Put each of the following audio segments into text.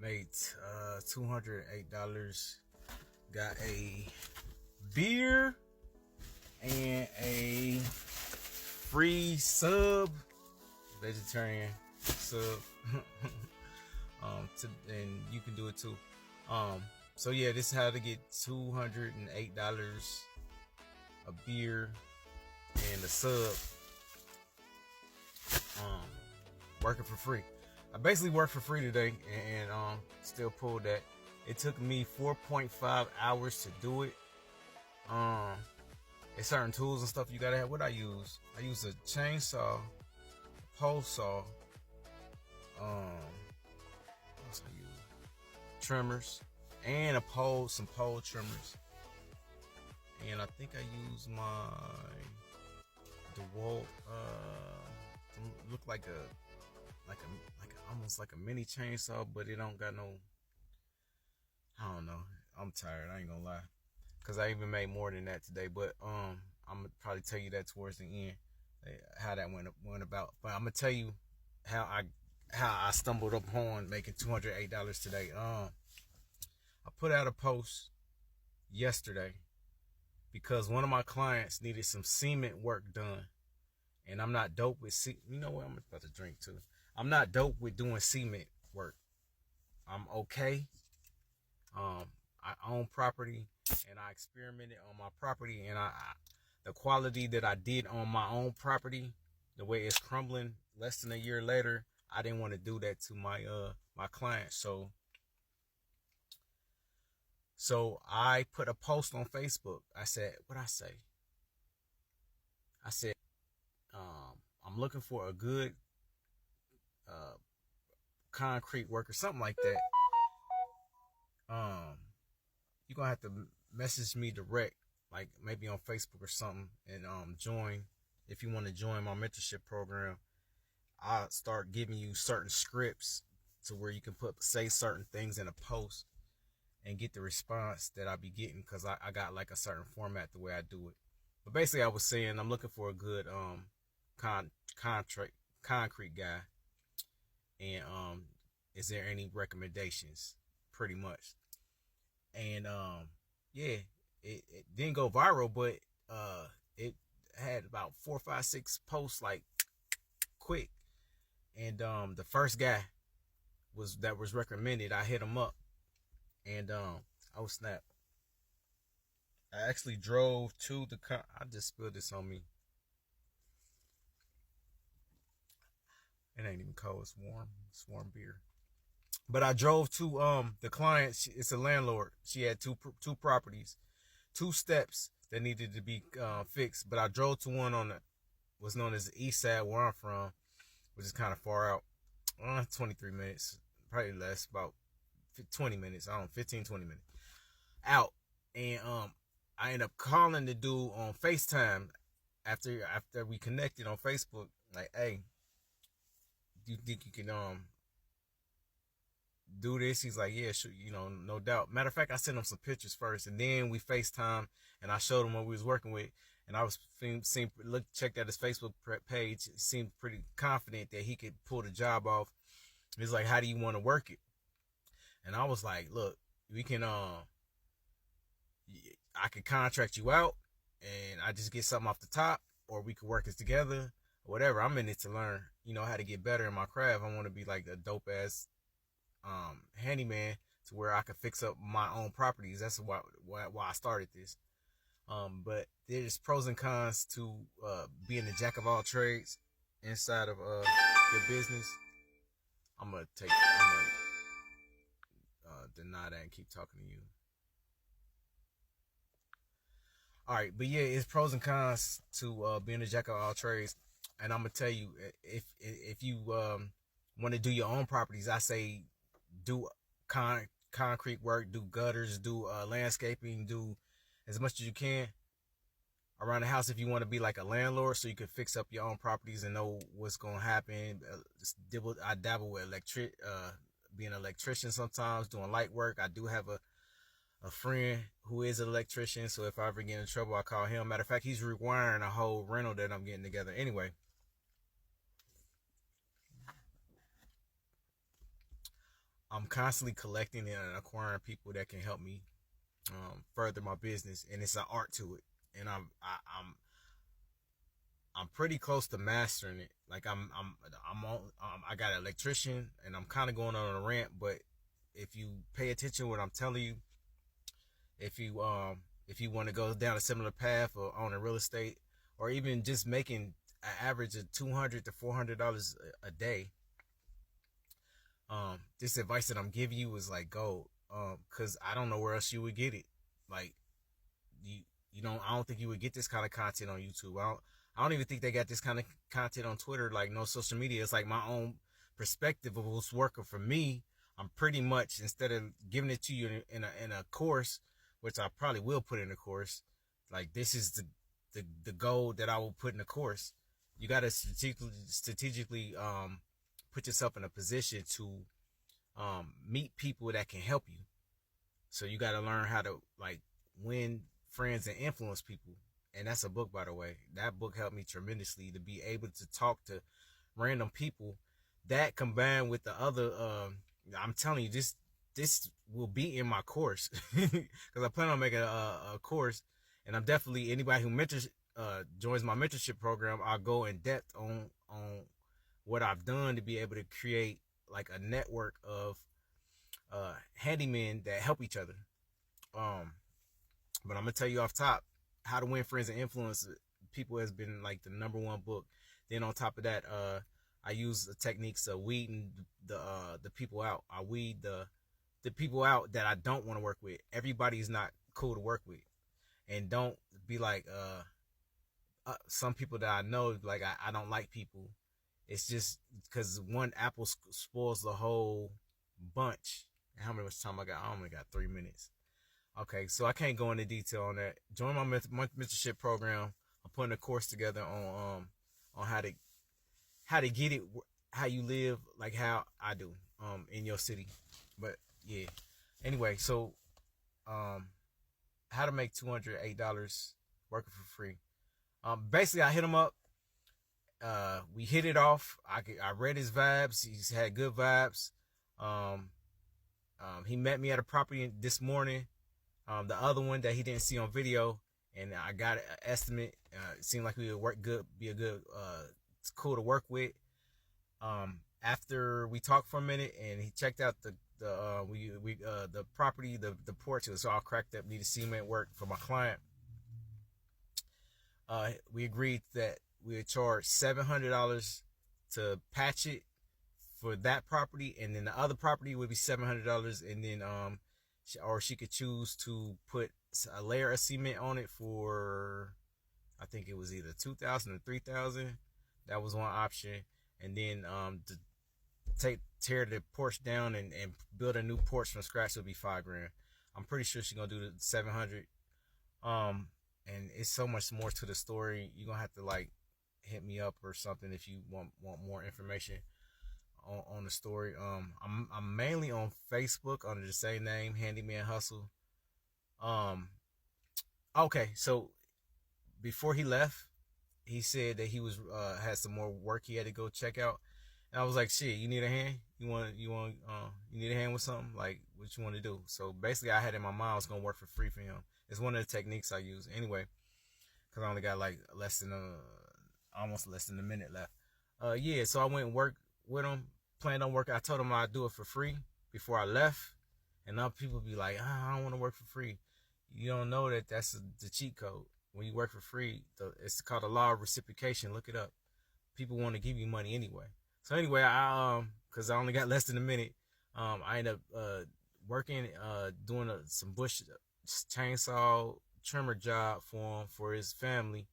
Made $208. Got a beer and a free sub, vegetarian sub. And you can do it too. So yeah, this is how to get $208, a beer and a sub. Working for free. I basically worked for free today and still pulled that. It took me 4.5 hours to do it. There's certain tools and stuff you gotta have. What I use a chainsaw, pole saw, what's I use? Trimmers, and some pole trimmers. And I think I use my DeWalt, look like almost like a mini chainsaw, but it don't got no, I don't know. I'm tired, I ain't gonna lie. Cause I even made more than that today, but I'm gonna probably tell you that towards the end, how that went about. But I'm gonna tell you how I stumbled upon making $208 today. I put out a post yesterday because one of my clients needed some cement work done, and I'm not dope with you know what? I'm about to drink too. I'm not dope with doing cement work. I'm okay. I own property, and I experimented on my property, and the quality that I did on my own property, the way it's crumbling less than a year later, I didn't want to do that to my client. So I put a post on Facebook. I said, what I say? I said, I'm looking for a good concrete worker, something like that. You're gonna have to message me direct, like maybe on Facebook or something, and join. If you want to join my mentorship program, I'll start giving you certain scripts to where you can say certain things in a post and get the response that I be getting, because I got like a certain format the way I do it. But basically I was saying I'm looking for a good concrete guy, and is there any recommendations, pretty much. And yeah, it didn't go viral, but it had about 4, 5, 6 posts like quick. And the first guy that was recommended, I hit him up, and oh snap, I actually drove to I just spilled this on me. It ain't even cold, it's warm beer. But I drove to the client. It's a landlord. She had two properties, 2 steps that needed to be fixed. But I drove to one on what's known as the east side, where I'm from, which is kind of far out. 23 minutes, probably less, about 20 minutes. 15, 20 minutes out. And I ended up calling the dude on FaceTime after we connected on Facebook. Like, hey, do you think you can do this? He's like, yeah, sure, no doubt. Matter of fact, I sent him some pictures first, and then we FaceTime, and I showed him what we was working with, and I was checked out his Facebook page. Seemed pretty confident that he could pull the job off. He's like, how do you want to work it? And I was like, look, we can I could contract you out, and I just get something off the top, or we could work it together, or whatever. I'm in it to learn, how to get better in my craft. I want to be like a dope ass handyman, to where I could fix up my own properties. That's why I started this. But there's pros and cons to being a jack of all trades inside of your business. I'm gonna deny that and keep talking to you. All right, but yeah, it's pros and cons to being a jack of all trades. And I'm gonna tell you, if you want to do your own properties, I say do concrete work, do gutters, do landscaping, do as much as you can around the house. If you want to be like a landlord, so you can fix up your own properties and know what's gonna happen. I dabble with being an electrician sometimes, doing light work. I do have a friend who is an electrician, so if I ever get in trouble, I call him. Matter of fact, he's rewiring a whole rental that I'm getting together. Anyway, I'm constantly collecting and acquiring people that can help me further my business, and it's an art to it. And I'm pretty close to mastering it. Like I'm on. I got an electrician, and I'm kind of going on a rant. But if you pay attention to what I'm telling you, if you want to go down a similar path or own a real estate, or even just making an average of $200 to $400 a day, this advice that I'm giving you is like gold. Cause I don't know where else you would get it. Like you don't. I don't think you would get this kind of content on YouTube. I don't even think they got this kind of content on Twitter. Like no social media. It's like my own perspective of what's working for me. I'm pretty much, instead of giving it to you in a course, which I probably will put in a course, like this is the goal that I will put in a course. You got to strategically put yourself in a position to meet people that can help you. So you got to learn how to like win friends and influence people. And that's a book, by the way. That book helped me tremendously to be able to talk to random people. That combined with the other, I'm telling you, this will be in my course because I plan on making a course, and I'm definitely, anybody who joins my mentorship program, I'll go in depth on what I've done to be able to create like a network of handymen that help each other. But I'm gonna tell you off top, How to Win Friends and Influence People has been like the #1 book. Then on top of that, I use the techniques of weeding the people out. I weed the people out that I don't want to work with. Everybody's not cool to work with, and don't be like some people that I know, like I don't like people. It's just because one apple spoils the whole bunch. And how much time I got? I only got 3 minutes. Okay, so I can't go into detail on that. Join my mentorship program. I'm putting a course together on how to get it, how you live like how I do in your city. But yeah, anyway, so how to make $208 working for free. Basically, I hit him up. We hit it off. I read his vibes. He's had good vibes. He met me at a property this morning. The other one that he didn't see on video, and I got an estimate. It seemed like we would work good, be a good, it's cool to work with. After we talked for a minute, and he checked out the property, the porch, it was all cracked up, needed cement work for my client. We agreed that we would charge $700 to patch it for that property, and then the other property would be $700, and then or she could choose to put a layer of cement on it for, I think it was either $2,000 or $3,000. That was one option, and then to tear the porch down and build a new porch from scratch would be $5,000. I'm pretty sure she's gonna do the 700. And it's so much more to the story. You're gonna have to like hit me up or something if you want more information on the story. I'm mainly on Facebook under the same name, Handyman Hustle. Okay, so before he left, he said that he was had some more work he had to go check out, and I was like, shit, you need a hand? You need a hand with something? Like, what you want to do? So basically, I had in my mind I was gonna work for free for him. It's one of the techniques I use anyway, because I only got like almost less than a minute left. Yeah, so I went and worked with him, planned on working. I told him I'd do it for free before I left, and now people be like, I don't want to work for free. You don't know that that's the cheat code. When you work for free, it's called the law of reciprocation. Look it up. People want to give you money anyway. So anyway, because I only got less than a minute, I ended up working, doing some bush chainsaw trimmer job for his family,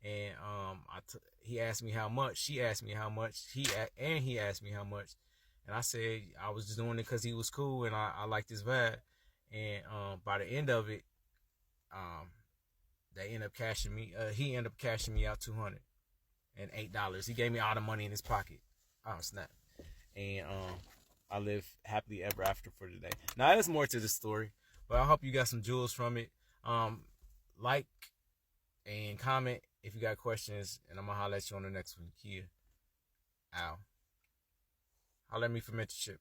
and he asked me how much, she asked me how much, he asked me how much, and I said I was just doing it because he was cool and I liked his vibe, and by the end of it, they end up cashing me. He ended up cashing me out $208. He gave me all the money in his pocket. Oh snap! And I live happily ever after for today. Now there's more to the story, but I hope you got some jewels from it. Like and comment if you got questions, and I'm gonna holler at you on the next one. Kia. Ow. Holler at me for mentorship.